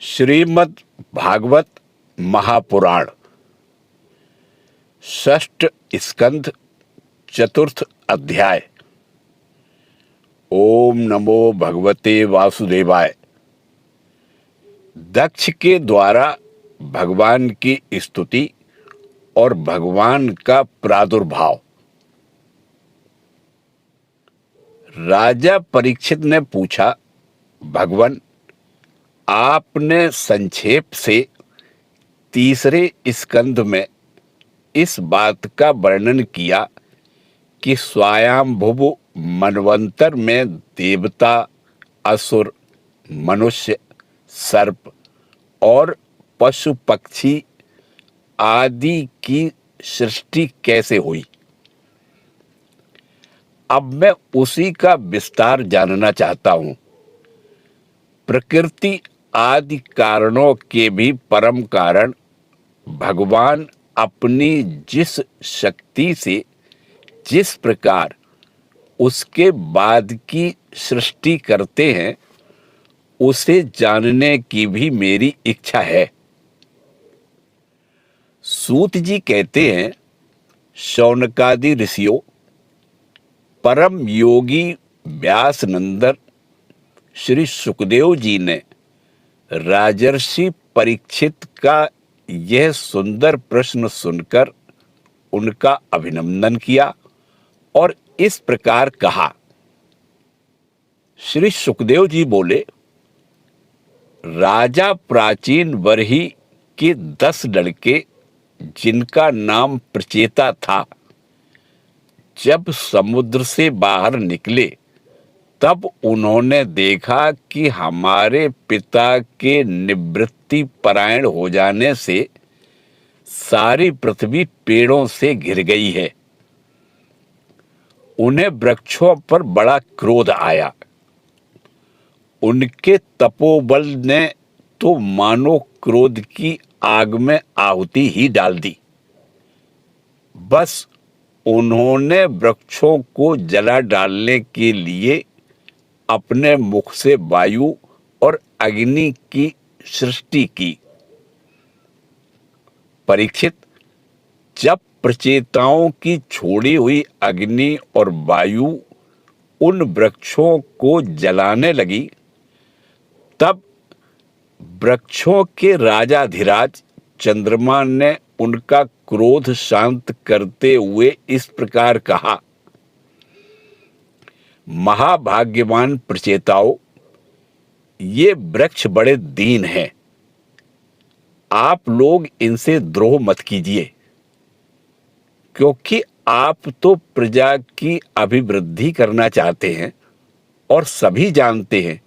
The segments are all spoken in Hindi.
श्रीमद् भागवत महापुराण षष्ठ स्कंध चतुर्थ अध्याय। ओम नमो भगवते वासुदेवाय। दक्ष के द्वारा भगवान की स्तुति और भगवान का प्रादुर्भाव। राजा परीक्षित ने पूछा, भगवान, आपने संक्षेप से तीसरे स्कंध में इस बात का वर्णन किया कि स्वायंभुव मनवंतर में देवता, असुर, मनुष्य, सर्प और पशु पक्षी आदि की सृष्टि कैसे हुई। अब मैं उसी का विस्तार जानना चाहता हूं। प्रकृति आदि कारणों के भी परम कारण भगवान अपनी जिस शक्ति से जिस प्रकार उसके बाद की सृष्टि करते हैं, उसे जानने की भी मेरी इच्छा है। सूत जी कहते हैं, शौनकादि ऋषियों, परम योगी व्यास नंदन श्री सुखदेव जी ने राजर्षि परीक्षित का यह सुंदर प्रश्न सुनकर उनका अभिनंदन किया और इस प्रकार कहा। श्री सुखदेव जी बोले, राजा प्राचीन वर्ही के 10 लड़के, जिनका नाम प्रचेता था, जब समुद्र से बाहर निकले तब उन्होंने देखा कि हमारे पिता के निवृत्ति परायण हो जाने से सारी पृथ्वी पेड़ों से घिर गई है। उन्हें वृक्षों पर बड़ा क्रोध आया। उनके तपोबल ने तो मानो क्रोध की आग में आहुति ही डाल दी। बस उन्होंने वृक्षों को जला डालने के लिए अपने मुख से वायु और अग्नि की सृष्टि की। परीक्षित, जब प्रचेताओं की छोड़ी हुई अग्नि और वायु उन वृक्षों को जलाने लगी, तब वृक्षों के राजाधिराज चंद्रमा ने उनका क्रोध शांत करते हुए इस प्रकार कहा, महाभाग्यवान प्रचेताओं, ये वृक्ष बड़े दीन हैं। आप लोग इनसे द्रोह मत कीजिए, क्योंकि आप तो प्रजा की अभिवृद्धि करना चाहते हैं और सभी जानते हैं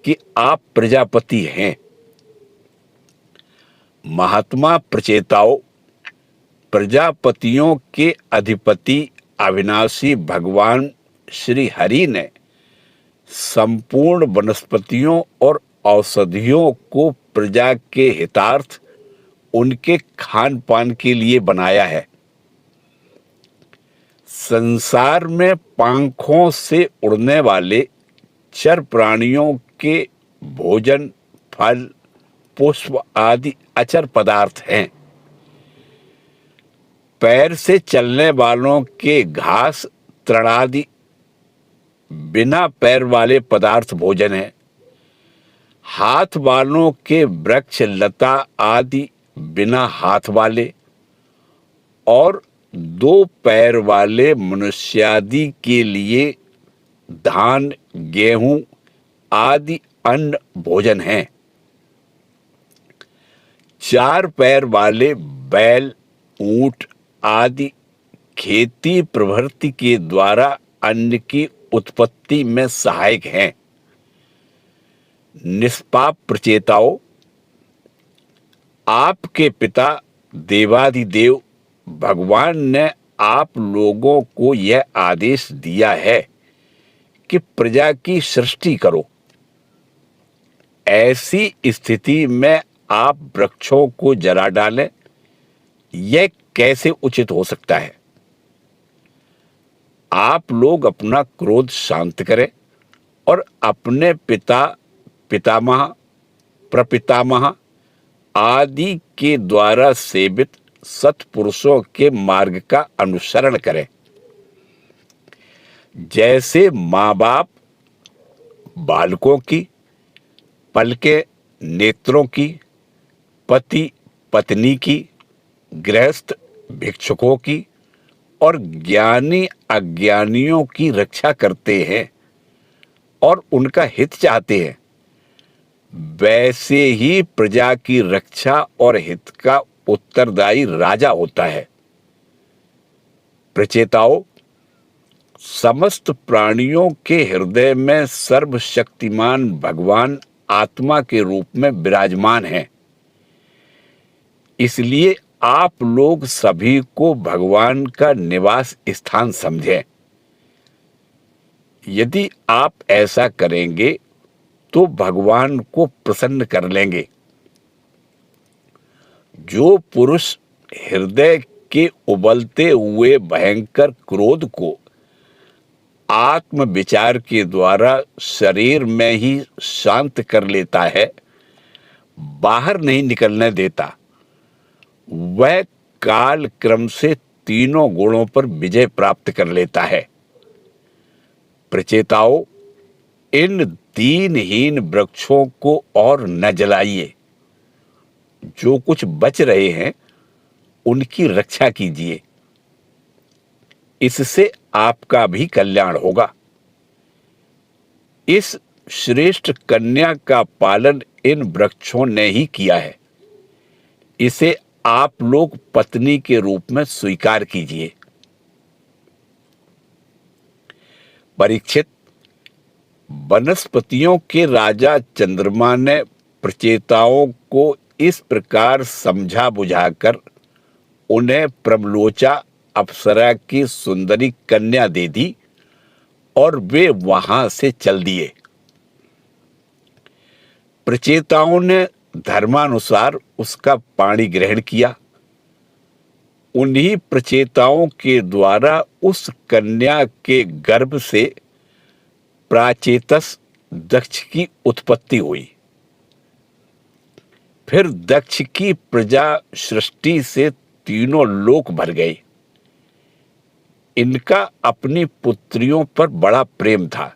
कि आप प्रजापति हैं। महात्मा प्रचेताओं, प्रजापतियों के अधिपति अविनाशी भगवान श्री हरि ने संपूर्ण वनस्पतियों और औषधियों को प्रजा के हितार्थ उनके खान पान के लिए बनाया है। संसार में पंखों से उड़ने वाले चर प्राणियों के भोजन, फल, पुष्प आदि अचर पदार्थ हैं। पैर से चलने वालों के घास, तृणादि बिना पैर वाले पदार्थ भोजन है। हाथ वालों के वृक्ष, लता आदि बिना हाथ वाले, और 2 पैर वाले मनुष्यादि के लिए धान, गेहूं आदि अन्न भोजन हैं। 4 पैर वाले बैल, ऊंट आदि खेती प्रवृत्ति के द्वारा अन्न की उत्पत्ति में सहायक हैं। निष्पाप प्रचेताओं, आपके पिता देवादिदेव भगवान ने आप लोगों को यह आदेश दिया है कि प्रजा की सृष्टि करो। ऐसी स्थिति में आप वृक्षों को जला डालें, यह कैसे उचित हो सकता है। आप लोग अपना क्रोध शांत करें और अपने पिता, पितामह प्रपितामह आदि के द्वारा सेवित सत्पुरुषों के मार्ग का अनुसरण करें। जैसे माँ बाप बालकों की, पलके नेत्रों की, पति पत्नी की, गृहस्थ भिक्षुकों की और ज्ञानी अज्ञानियों की रक्षा करते हैं और उनका हित चाहते हैं, वैसे ही प्रजा की रक्षा और हित का उत्तरदायी राजा होता है। प्रचेताओं, समस्त प्राणियों के हृदय में सर्वशक्तिमान भगवान आत्मा के रूप में विराजमान है। इसलिए आप लोग सभी को भगवान का निवास स्थान समझें। यदि आप ऐसा करेंगे तो भगवान को प्रसन्न कर लेंगे। जो पुरुष हृदय के उबलते हुए भयंकर क्रोध को आत्म विचार के द्वारा शरीर में ही शांत कर लेता है, बाहर नहीं निकलने देता, वह काल क्रम से तीनों गुणों पर विजय प्राप्त कर लेता है। प्रचेताओं, इन दीनहीन वृक्षों को और न जलाइए। जो कुछ बच रहे हैं उनकी रक्षा कीजिए, इससे आपका भी कल्याण होगा। इस श्रेष्ठ कन्या का पालन इन वृक्षों ने ही किया है। इसे आप लोग पत्नी के रूप में स्वीकार कीजिए। परीक्षित, वनस्पतियों के राजा चंद्रमा ने प्रचेताओं को इस प्रकार समझा बुझाकर उन्हें प्रमलोचा अप्सरा की सुंदरी कन्या दे दी और वे वहां से चल दिए। प्रचेताओं ने धर्मानुसार उसका पाणी ग्रहण किया। उन्हीं प्रचेताओं के द्वारा उस कन्या के गर्भ से प्राचेतस दक्ष की उत्पत्ति हुई। फिर दक्ष की प्रजा सृष्टि से तीनों लोक भर गए। इनका अपनी पुत्रियों पर बड़ा प्रेम था।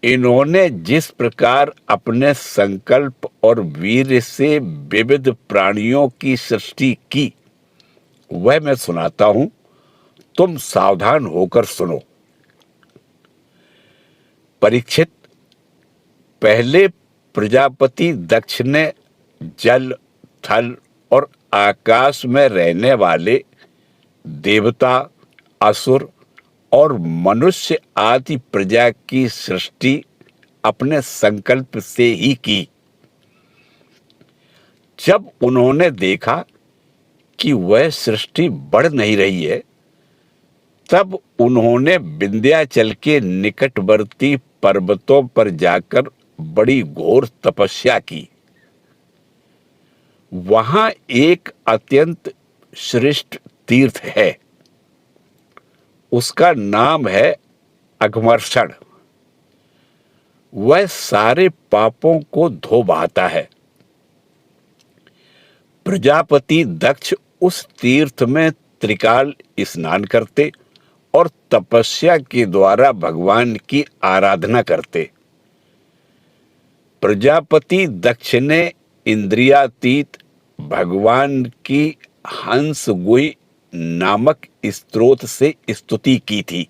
इन्होंने जिस प्रकार अपने संकल्प और वीर से विविध प्राणियों की सृष्टि की, वह मैं सुनाता हूं, तुम सावधान होकर सुनो। परीक्षित, पहले प्रजापति दक्ष ने जल, थल और आकाश में रहने वाले देवता, असुर और मनुष्य आदि प्रजा की सृष्टि अपने संकल्प से ही की। जब उन्होंने देखा कि वह सृष्टि बढ़ नहीं रही है, तब उन्होंने विंध्याचल के निकटवर्ती पर्वतों पर जाकर बड़ी घोर तपस्या की। वहां एक अत्यंत श्रेष्ठ तीर्थ है, उसका नाम है अघमर्षण। वह सारे पापों को धो बहाता है। प्रजापति दक्ष उस तीर्थ में त्रिकाल स्नान करते और तपस्या के द्वारा भगवान की आराधना करते। प्रजापति दक्ष ने इंद्रियातीत भगवान की हंस गुही नामक स्तोत्र से स्तुति की थी।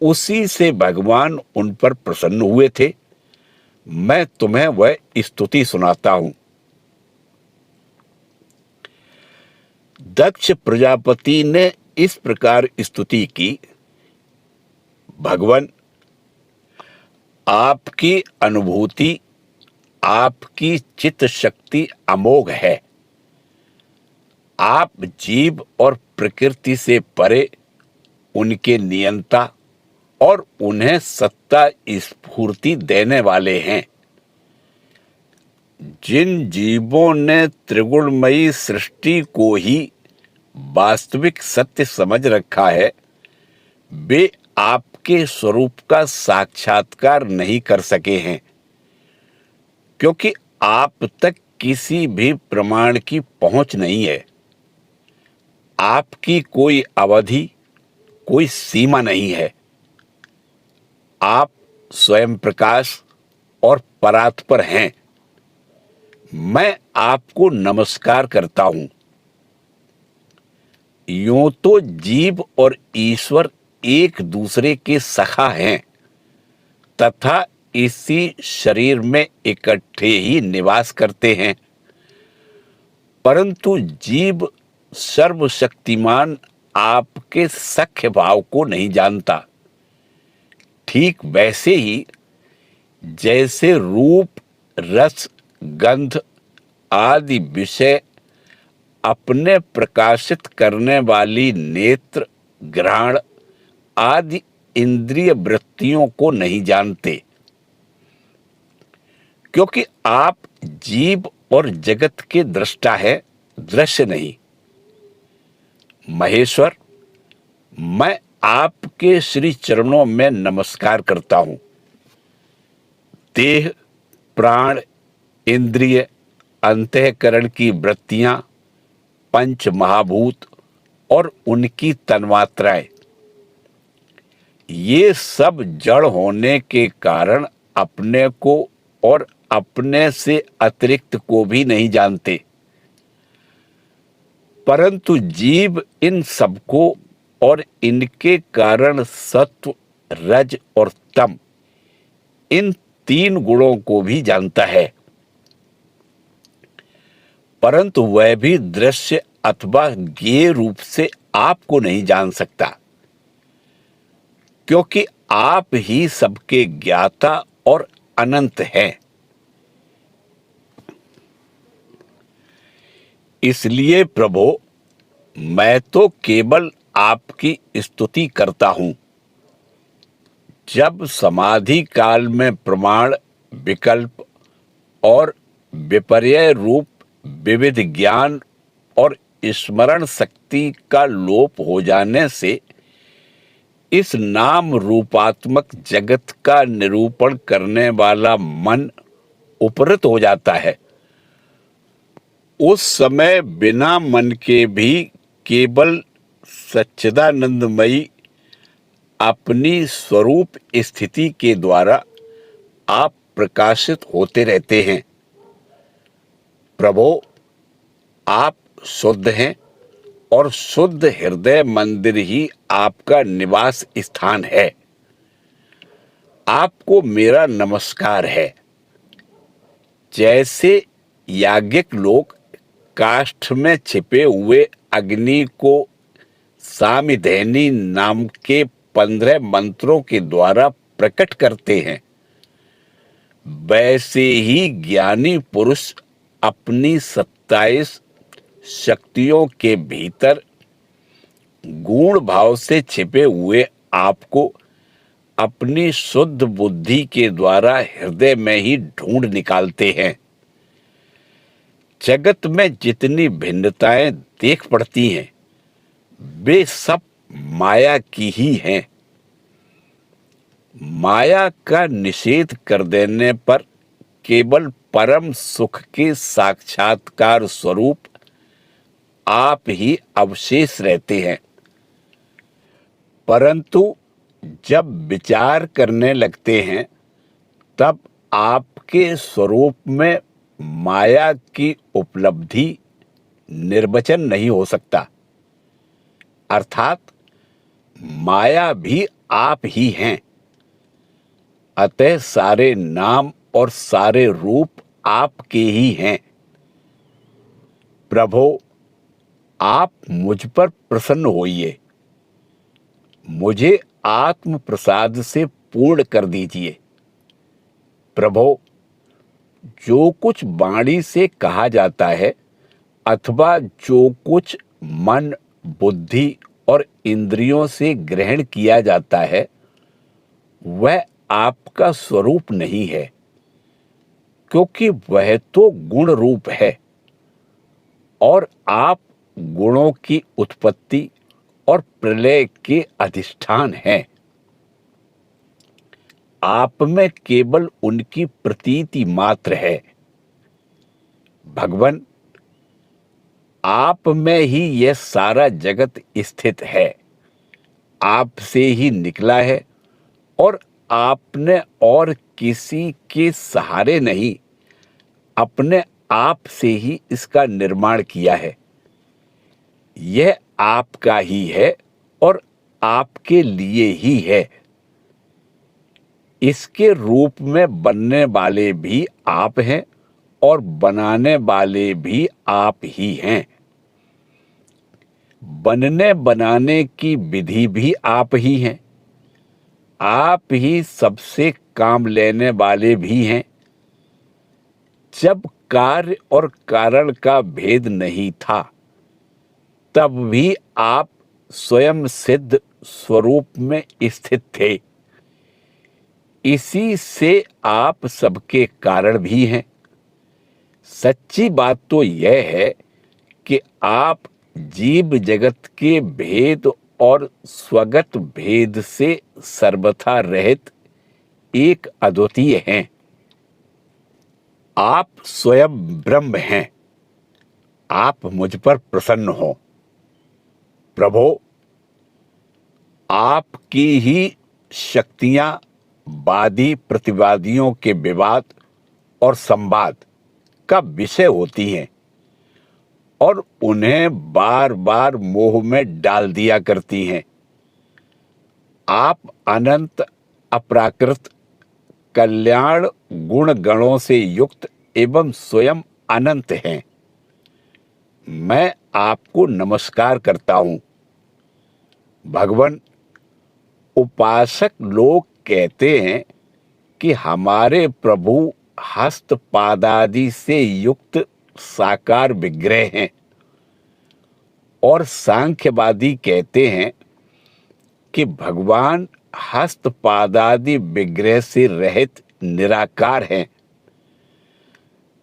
उसी से भगवान उन पर प्रसन्न हुए थे। मैं तुम्हें वह स्तुति सुनाता हूं। दक्ष प्रजापति ने इस प्रकार स्तुति की, भगवान, आपकी अनुभूति, आपकी चित्त शक्ति अमोघ है। आप जीव और प्रकृति से परे उनके नियंता और उन्हें सत्ता स्फूर्ति देने वाले हैं। जिन जीवों ने त्रिगुणमयी सृष्टि को ही वास्तविक सत्य समझ रखा है, वे आपके स्वरूप का साक्षात्कार नहीं कर सके हैं। क्योंकि आप तक किसी भी प्रमाण की पहुंच नहीं है। आपकी कोई अवधि, कोई सीमा नहीं है। आप स्वयं प्रकाश और परात्पर हैं। मैं आपको नमस्कार करता हूं। यूं तो जीव और ईश्वर एक दूसरे के सखा हैं तथा इसी शरीर में इकट्ठे ही निवास करते हैं, परंतु जीव सर्वशक्तिमान आपके सख्य भाव को नहीं जानता। ठीक वैसे ही जैसे रूप, रस, गंध आदि विषय अपने प्रकाशित करने वाली नेत्र, घ्राण आदि इंद्रिय वृत्तियों को नहीं जानते, क्योंकि आप जीव और जगत के दृष्टा है, दृश्य नहीं। महेश्वर, मैं आपके श्री चरणों में नमस्कार करता हूं। देह, प्राण, इंद्रिय, अंतःकरण की वृत्तियां, पंच महाभूत और उनकी तन्मात्राएं, ये सब जड़ होने के कारण अपने को और अपने से अतिरिक्त को भी नहीं जानते, परंतु जीव इन सबको और इनके कारण सत्व, रज और तम, इन तीन गुणों को भी जानता है, परंतु वह भी दृश्य अथवा ज्ञेय रूप से आपको नहीं जान सकता, क्योंकि आप ही सबके ज्ञाता और अनंत हैं। इसलिए प्रभो, मैं तो केवल आपकी स्तुति करता हूं। जब समाधि काल में प्रमाण, विकल्प और विपर्य रूप विविध ज्ञान और स्मरण शक्ति का लोप हो जाने से इस नाम रूपात्मक जगत का निरूपण करने वाला मन उपरत हो जाता है, उस समय बिना मन के भी केवल सच्चिदानंदमयी अपनी स्वरूप स्थिति के द्वारा आप प्रकाशित होते रहते हैं। प्रभो, आप शुद्ध हैं और शुद्ध हृदय मंदिर ही आपका निवास स्थान है। आपको मेरा नमस्कार है। जैसे याज्ञिक लोग काष्ठ में छिपे हुए अग्नि को सामिधेनी नाम के 15 मंत्रों के द्वारा प्रकट करते हैं, वैसे ही ज्ञानी पुरुष अपनी 27 शक्तियों के भीतर गूढ़ भाव से छिपे हुए आपको अपनी शुद्ध बुद्धि के द्वारा हृदय में ही ढूंढ निकालते हैं। जगत में जितनी भिन्नताएं देख पड़ती हैं, वे सब माया की ही हैं। माया का निषेध कर देने पर केवल परम सुख के साक्षात्कार स्वरूप आप ही अवशेष रहते हैं, परंतु जब विचार करने लगते हैं तब आपके स्वरूप में माया की उपलब्धि निर्वचन नहीं हो सकता, अर्थात माया भी आप ही हैं। अतः सारे नाम और सारे रूप आपके ही हैं। प्रभो, आप मुझ पर प्रसन्न होइए, मुझे आत्म प्रसाद से पूर्ण कर दीजिए। प्रभो, जो कुछ वाणी से कहा जाता है अथवा जो कुछ मन, बुद्धि और इंद्रियों से ग्रहण किया जाता है, वह आपका स्वरूप नहीं है, क्योंकि वह तो गुण रूप है और आप गुणों की उत्पत्ति और प्रलय के अधिष्ठान हैं। आप में केवल उनकी प्रतीति मात्र है। भगवान, आप में ही यह सारा जगत स्थित है, आपसे ही निकला है और आपने और किसी के सहारे नहीं, अपने आप से ही इसका निर्माण किया है। यह आपका ही है और आपके लिए ही है। इसके रूप में बनने वाले भी आप हैं और बनाने वाले भी आप ही हैं। बनने बनाने की विधि भी आप ही हैं। आप ही सबसे काम लेने वाले भी हैं। जब कार्य और कारण का भेद नहीं था, तब भी आप स्वयं सिद्ध स्वरूप में स्थित थे। इसी से आप सबके कारण भी हैं। सच्ची बात तो यह है कि आप जीव जगत के भेद और स्वगत भेद से सर्वथा रहित एक अद्वितीय हैं। आप स्वयं ब्रह्म हैं। आप मुझ पर प्रसन्न हो। प्रभो, आपकी ही शक्तियां वादी प्रतिवादियों के विवाद और संवाद का विषय होती हैं और उन्हें बार बार मोह में डाल दिया करती हैं। आप अनंत अपराकृत कल्याण गुण गणों से युक्त एवं स्वयं अनंत हैं। मैं आपको नमस्कार करता हूं। भगवान, उपासक लोग कहते हैं कि हमारे प्रभु हस्त पादादि से युक्त साकार विग्रह हैं और सांख्यवादी कहते हैं कि भगवान हस्त पादादि विग्रह से रहित निराकार हैं।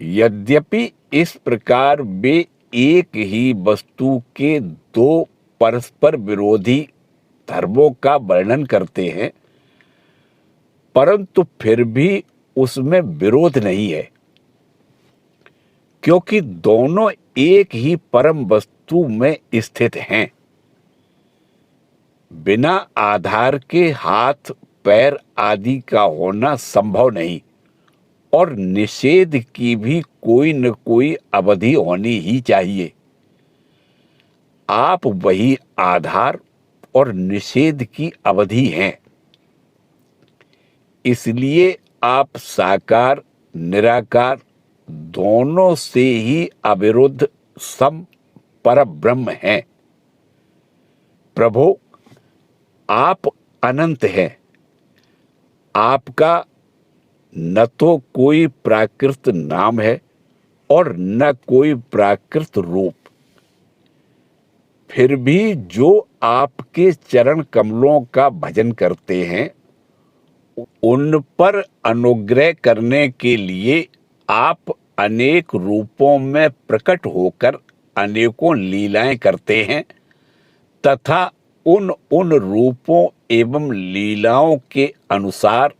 यद्यपि इस प्रकार वे एक ही वस्तु के दो परस्पर विरोधी धर्मों का वर्णन करते हैं, परंतु फिर भी उसमें विरोध नहीं है, क्योंकि दोनों एक ही परम वस्तु में स्थित हैं। बिना आधार के हाथ पैर आदि का होना संभव नहीं और निषेध की भी कोई न कोई अवधि होनी ही चाहिए। आप वही आधार और निषेध की अवधि हैं। इसलिए आप साकार निराकार दोनों से ही अविरुद्ध सम परब्रह्म हैं। प्रभु, आप अनंत हैं। आपका न तो कोई प्राकृत नाम है और न कोई प्राकृत रूप। फिर भी जो आपके चरण कमलों का भजन करते हैं, उन पर अनुग्रह करने के लिए आप अनेक रूपों में प्रकट होकर अनेकों लीलाएं करते हैं तथा उन रूपों एवं लीलाओं के अनुसार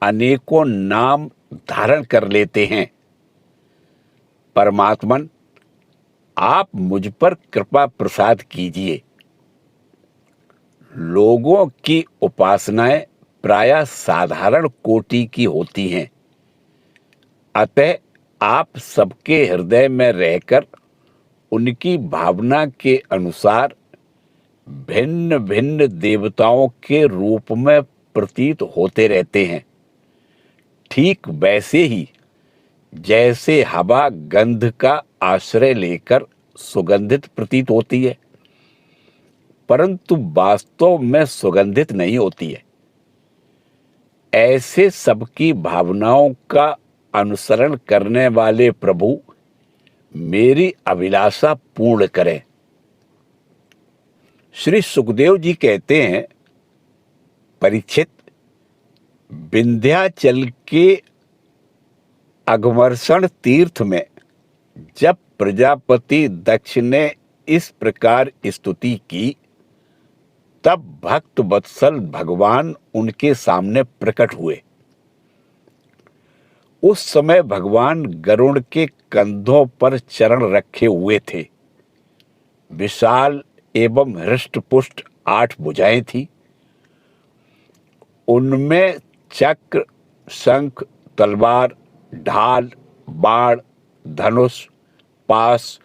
अनेकों नाम धारण कर लेते हैं। परमात्मन, आप मुझ पर कृपा प्रसाद कीजिए। लोगों की उपासनाएं प्रायः साधारण कोटि की होती हैं, अतः आप सबके हृदय में रहकर उनकी भावना के अनुसार भिन्न भिन्न देवताओं के रूप में प्रतीत होते रहते हैं। ठीक वैसे ही जैसे हवा गंध का आश्रय लेकर सुगंधित प्रतीत होती है, परंतु वास्तव में सुगंधित नहीं होती है, ऐसे सबकी भावनाओं का अनुसरण करने वाले प्रभु मेरी अभिलाषा पूर्ण करें। श्री सुखदेव जी कहते हैं, परीक्षित, विंध्याचल के अघमर्षण तीर्थ में जब प्रजापति दक्ष ने इस प्रकार स्तुति की, तब भक्त वत्सल भगवान उनके सामने प्रकट हुए। उस समय भगवान गरुड़ के कंधों पर चरण रखे हुए थे। विशाल एवं हृष्टपुष्ट 8 भुजाएं थी। उनमें चक्र, शंख, तलवार, ढाल, बाण, धनुष, पास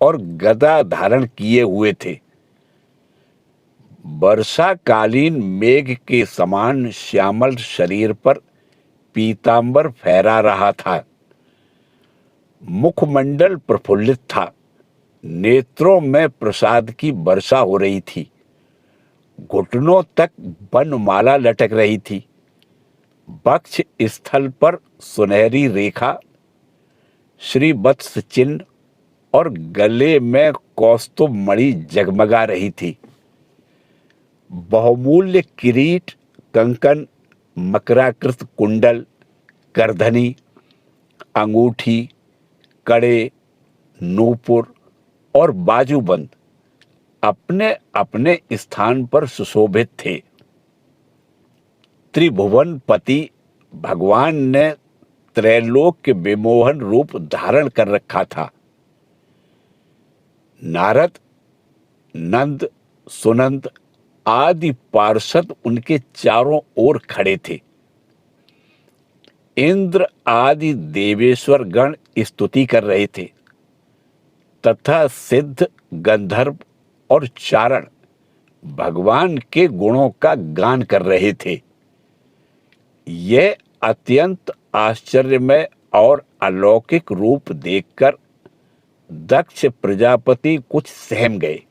और गदा धारण किए हुए थे। वर्षाकालीन मेघ के समान श्यामल शरीर पर पीतांबर फहरा रहा था। मुखमंडल प्रफुल्लित था। नेत्रों में प्रसाद की वर्षा हो रही थी। घुटनों तक वनमाला लटक रही थी। वक्ष स्थल पर सुनहरी रेखा, श्रीवत्स चिन्ह और गले में कौस्तुभ मणि जगमगा रही थी। बहुमूल्य किरीट, कंकन, मकराकृत कुंडल, करधनी, अंगूठी, कड़े, नूपुर और बाजूबंद अपने अपने स्थान पर सुशोभित थे। त्रिभुवनपति भगवान ने त्रैलोक के विमोहन रूप धारण कर रखा था। नारद, नंद, सुनंद आदि पार्षद उनके चारों ओर खड़े थे। इंद्र आदि देवेश्वर गण स्तुति कर रहे थे तथा सिद्ध, गंधर्व और चारण भगवान के गुणों का गान कर रहे थे। यह अत्यंत आश्चर्यमय और अलौकिक रूप देखकर दक्ष प्रजापति कुछ सहम गए।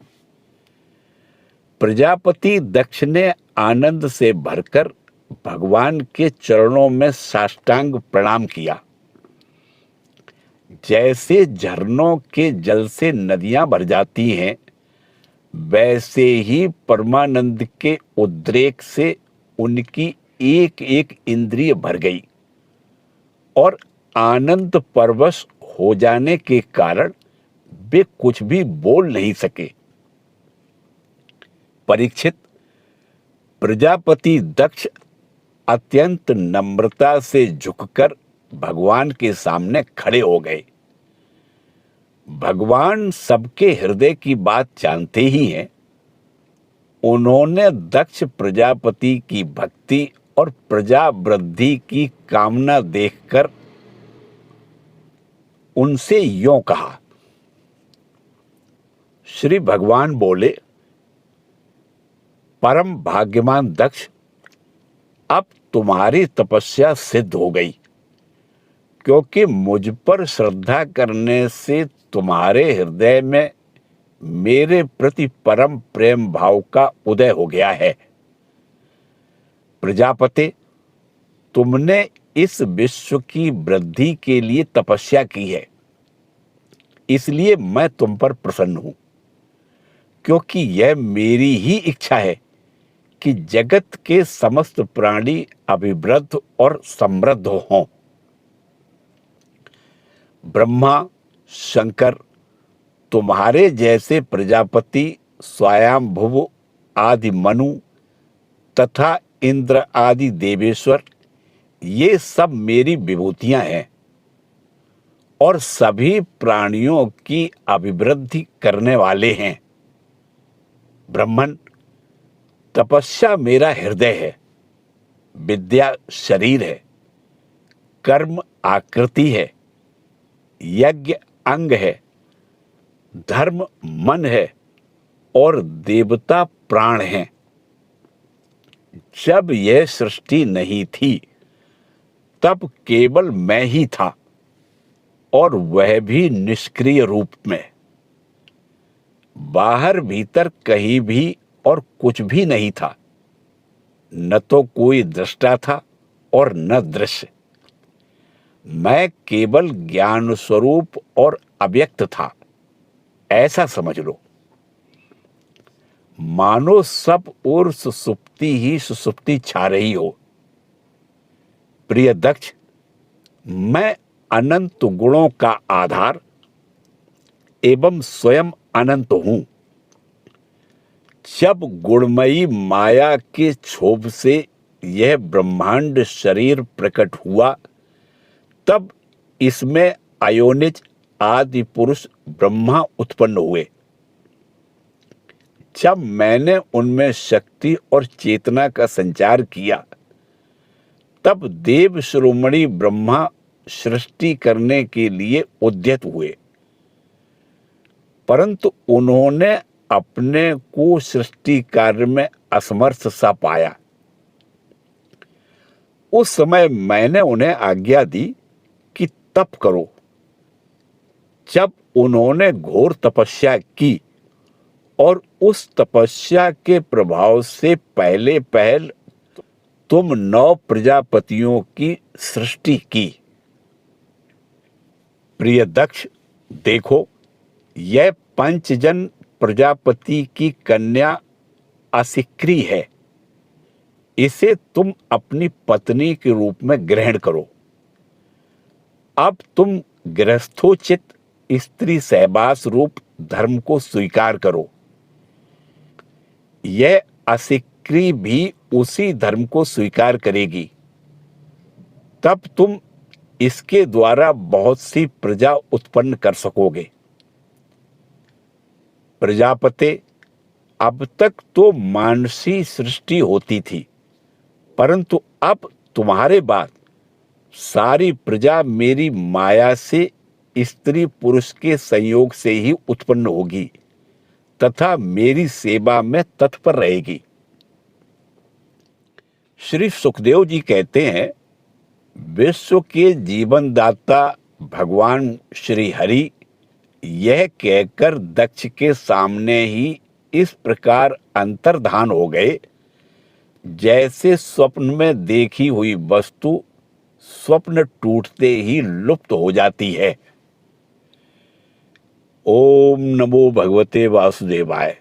प्रजापति दक्ष ने आनंद से भरकर भगवान के चरणों में साष्टांग प्रणाम किया। जैसे झरनों के जल से नदियां भर जाती हैं, वैसे ही परमानंद के उद्रेक से उनकी एक एक इंद्रिय भर गई और आनंद परवश हो जाने के कारण वे कुछ भी बोल नहीं सके। परीक्षित, प्रजापति दक्ष अत्यंत नम्रता से झुककर भगवान के सामने खड़े हो गए। भगवान सबके हृदय की बात जानते ही हैं। उन्होंने दक्ष प्रजापति की भक्ति और प्रजा वृद्धि की कामना देखकर उनसे यों कहा। श्री भगवान बोले, परम भाग्यवान दक्ष, अब तुम्हारी तपस्या सिद्ध हो गई, क्योंकि मुझ पर श्रद्धा करने से तुम्हारे हृदय में मेरे प्रति परम प्रेम भाव का उदय हो गया है। प्रजापति, तुमने इस विश्व की वृद्धि के लिए तपस्या की है, इसलिए मैं तुम पर प्रसन्न हूं, क्योंकि यह मेरी ही इच्छा है कि जगत के समस्त प्राणी अभिवृद्ध और समृद्ध हों। ब्रह्मा, शंकर, तुम्हारे जैसे प्रजापति, स्वयंभुव आदि मनु तथा इंद्र आदि देवेश्वर, ये सब मेरी विभूतियां हैं और सभी प्राणियों की अभिवृद्धि करने वाले हैं। ब्रह्मन, तपस्या मेरा हृदय है, विद्या शरीर है, कर्म आकृति है, यज्ञ अंग है, धर्म मन है और देवता प्राण हैं। जब यह सृष्टि नहीं थी, तब केवल मैं ही था, और वह भी निष्क्रिय रूप में। बाहर भीतर कहीं भी और कुछ भी नहीं था। न तो कोई दृष्टा था और न दृश्य। मैं केवल ज्ञान स्वरूप और अव्यक्त था, ऐसा समझ लो। मानो सब और सुसुप्ति ही सुसुप्ति छा रही हो। प्रिय दक्ष, मैं अनंत गुणों का आधार एवं स्वयं अनंत हूं। जब गुणमयी माया के क्षोभ से यह ब्रह्मांड शरीर प्रकट हुआ, तब इसमें अयोनिज आदि पुरुष ब्रह्मा उत्पन्न हुए। जब मैंने उनमें शक्ति और चेतना का संचार किया, तब देव शिरोमणि ब्रह्मा सृष्टि करने के लिए उद्यत हुए, परंतु उन्होंने अपने को सृष्टि कार्य में असमर्थ सा पाया। उस समय मैंने उन्हें आज्ञा दी कि तप करो। जब उन्होंने घोर तपस्या की और उस तपस्या के प्रभाव से पहले पहल तुम 9 प्रजापतियों की सृष्टि की। प्रिय दक्ष, देखो, यह पंचजन प्रजापति की कन्या असिक्री है। इसे तुम अपनी पत्नी के रूप में ग्रहण करो। अब तुम गृहस्थोचित स्त्री सहवास रूप धर्म को स्वीकार करो। यह असिक्री भी उसी धर्म को स्वीकार करेगी। तब तुम इसके द्वारा बहुत सी प्रजा उत्पन्न कर सकोगे। प्रजापते, अब तक तो मानसी सृष्टि होती थी, परंतु अब तुम्हारे बाद सारी प्रजा मेरी माया से स्त्री पुरुष के संयोग से ही उत्पन्न होगी तथा मेरी सेवा में तत्पर रहेगी। श्री सुखदेव जी कहते हैं, विश्व के जीवनदाता भगवान श्री हरि यह कहकर दक्ष के सामने ही इस प्रकार अंतर्धान हो गए, जैसे स्वप्न में देखी हुई वस्तु स्वप्न टूटते ही लुप्त हो जाती है। ओम नमो भगवते वासुदेवाय।